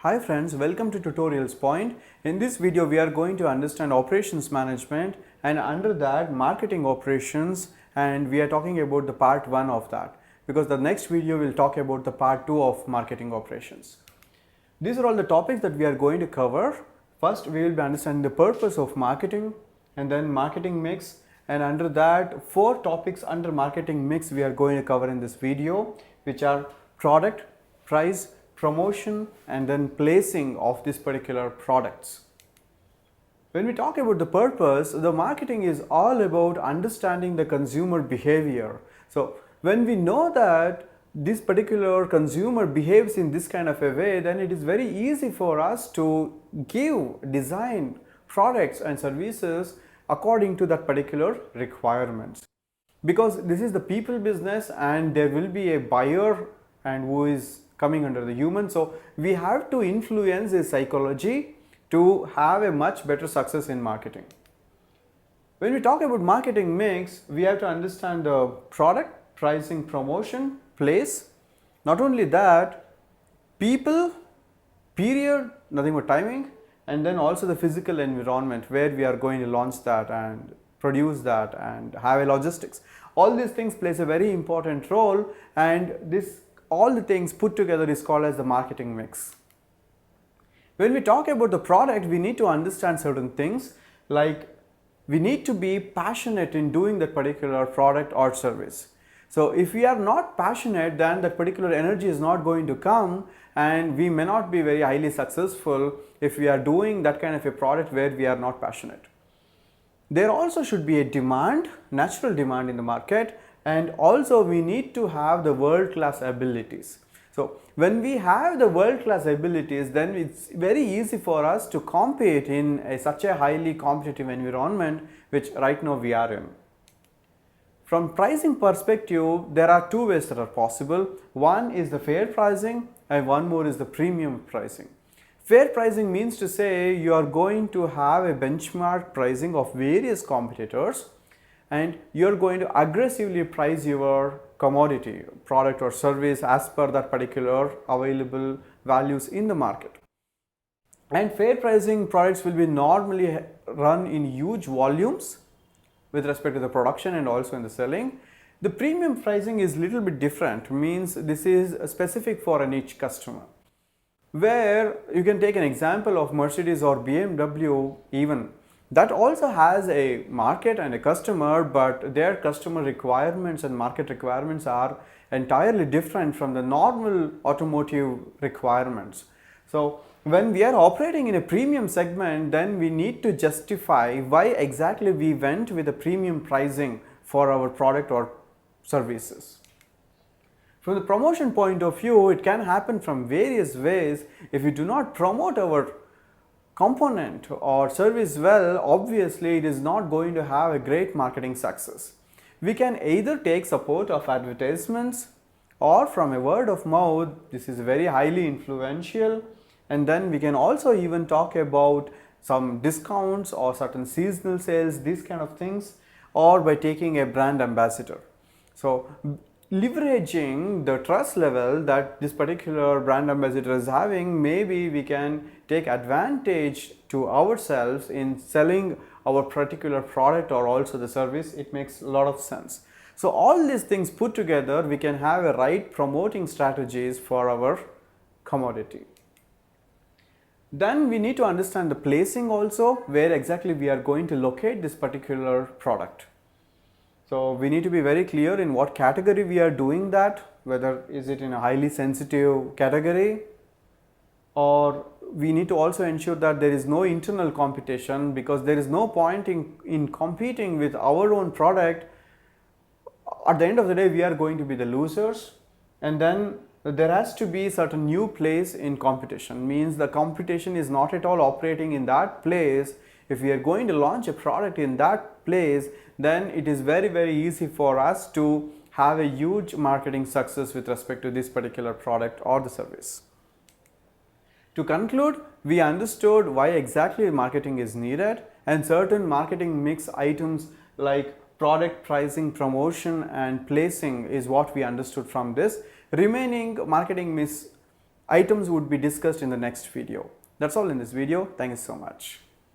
Hi friends, welcome to Tutorials Point. In this video we are going to understand operations management and under that marketing operations, and we are talking about the part 1 of that because the next video will talk about the part 2 of marketing operations. These are all the topics that we are going to cover. First we will be understanding the purpose of marketing and then marketing mix, and under that 4 topics under marketing mix we are going to cover in this video, which are product, price, promotion and then placing of these particular products. When we talk about the purpose, the marketing is all about understanding the consumer behavior. So when we know that this particular consumer behaves in this kind of a way, then it is very easy for us to design products and services according to that particular requirements. Because this is the people business and there will be a buyer and who is coming under the human, so we have to influence his psychology to have a much better success in marketing. When we talk about marketing mix, we have to understand the product, pricing, promotion, place. Not only that, people, period, nothing but timing, and then also the physical environment where we are going to launch that and produce that and have a logistics. All these things plays a very important role, and all the things put together is called as the marketing mix. When we talk about the product, we need to understand certain things, like we need to be passionate in doing that particular product or service. So if we are not passionate, then that particular energy is not going to come and we may not be very highly successful if we are doing that kind of a product where we are not passionate. There also should be a demand, natural demand in the market, and also we need to have the world-class abilities. So when we have the world-class abilities, then it's very easy for us to compete in such a highly competitive environment which right now we are in. From pricing perspective, there are 2 ways that are possible. One is the fair pricing and one more is the premium pricing. Fair pricing means to say you are going to have a benchmark pricing of various competitors and you are going to aggressively price your commodity, product or service as per that particular available values in the market. And fair pricing products will be normally run in huge volumes with respect to the production and also in the selling. The premium pricing is little bit different, means this is specific for a niche customer, where you can take an example of Mercedes or BMW even. That also has a market and a customer, but their customer requirements and market requirements are entirely different from the normal automotive requirements. So when we are operating in a premium segment, then we need to justify why exactly we went with a premium pricing for our product or services. From the promotion point of view, it can happen from various ways. If we do not promote our component or service well, obviously it is not going to have a great marketing success. We can either take support of advertisements or from a word of mouth. This is very highly influential, and then we can also even talk about some discounts or certain seasonal sales, these kind of things, or by taking a brand ambassador. So leveraging the trust level that this particular brand ambassador is having, maybe we can take advantage to ourselves in selling our particular product or also the service. It makes a lot of sense. So all these things put together, we can have a right promoting strategies for our commodity. Then we need to understand the placing also, where exactly we are going to locate this particular product. So we need to be very clear in what category we are doing that, whether is it in a highly sensitive category, or we need to also ensure that there is no internal competition, because there is no point in competing with our own product. At the end of the day, we are going to be the losers, and then there has to be certain new place in competition, means the competition is not at all operating in that place. If we are going to launch a product in that place, then it is very easy for us to have a huge marketing success with respect to this particular product or the service. To conclude, we understood why exactly marketing is needed, and certain marketing mix items like product, pricing, promotion and placing is what we understood from this. Remaining marketing mix items would be discussed in the next video. That's all in this video. Thank you so much.